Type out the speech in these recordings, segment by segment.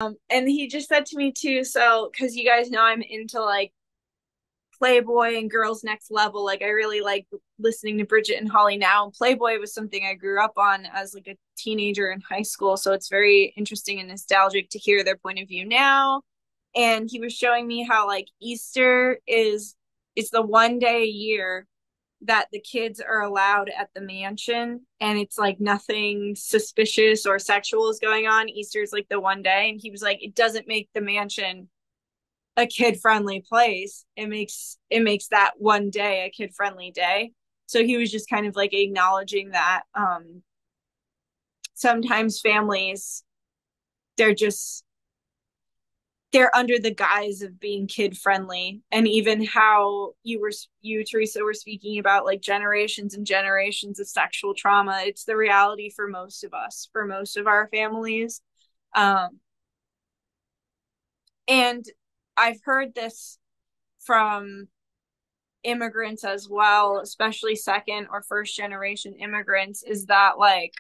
And he just said to me too, so because you guys know I'm into like Playboy and Girls Next Level, like I really like listening to Bridget and Holly now. And Playboy was something I grew up on as like a teenager in high school, so it's very interesting and nostalgic to hear their point of view now. And he was showing me how like Easter is it's the one day a year that the kids are allowed at the mansion, and it's like nothing suspicious or sexual is going on. Easter's like the one day, and he was like, it doesn't make the mansion a kid friendly place. It makes that one day a kid friendly day. So he was just kind of like acknowledging that sometimes families, they're just they're under the guise of being kid friendly. And even how you Teresa were speaking about like generations and generations of sexual trauma, it's the reality for most of us, for most of our families. um and I've heard this from immigrants as well, especially second or first generation immigrants, is that like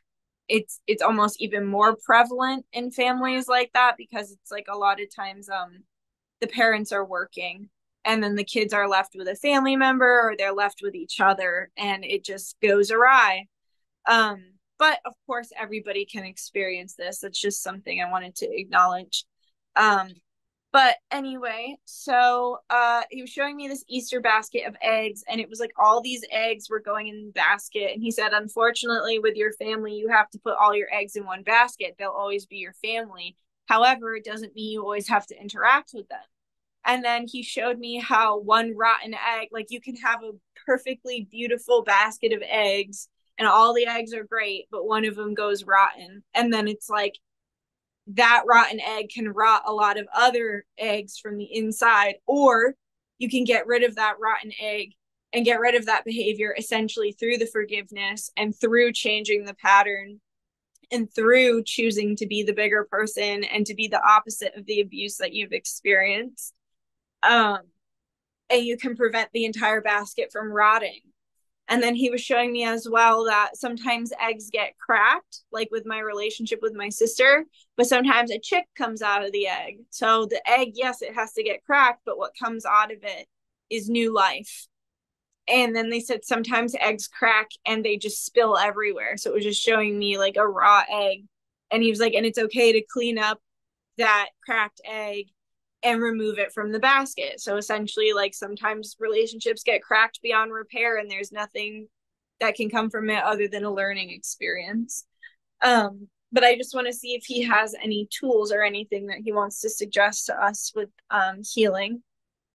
it's almost even more prevalent in families like that, because it's like a lot of times the parents are working, and then the kids are left with a family member or they're left with each other, and it just goes awry. um but of course everybody can experience this. It's just something I wanted to acknowledge. um but anyway, so he was showing me this Easter basket of eggs, and it was like all these eggs were going in the basket. And he said, unfortunately, with your family, you have to put all your eggs in one basket. They'll always be your family. However, it doesn't mean you always have to interact with them. And then he showed me how one rotten egg, like you can have a perfectly beautiful basket of eggs and all the eggs are great, but one of them goes rotten. And then it's like that rotten egg can rot a lot of other eggs from the inside, or you can get rid of that rotten egg and get rid of that behavior essentially through the forgiveness and through changing the pattern and through choosing to be the bigger person and to be the opposite of the abuse that you've experienced. um, and you can prevent the entire basket from rotting. And then he was showing me as well that sometimes eggs get cracked, like with my relationship with my sister, but sometimes a chick comes out of the egg. So the egg, yes, it has to get cracked, but what comes out of it is new life. And then they said sometimes eggs crack and they just spill everywhere. So it was just showing me like a raw egg. And he was like, and it's okay to clean up that cracked egg and remove it from the basket. So essentially, like sometimes relationships get cracked beyond repair and there's nothing that can come from it other than a learning experience. But I just want to see if he has any tools or anything that he wants to suggest to us with healing.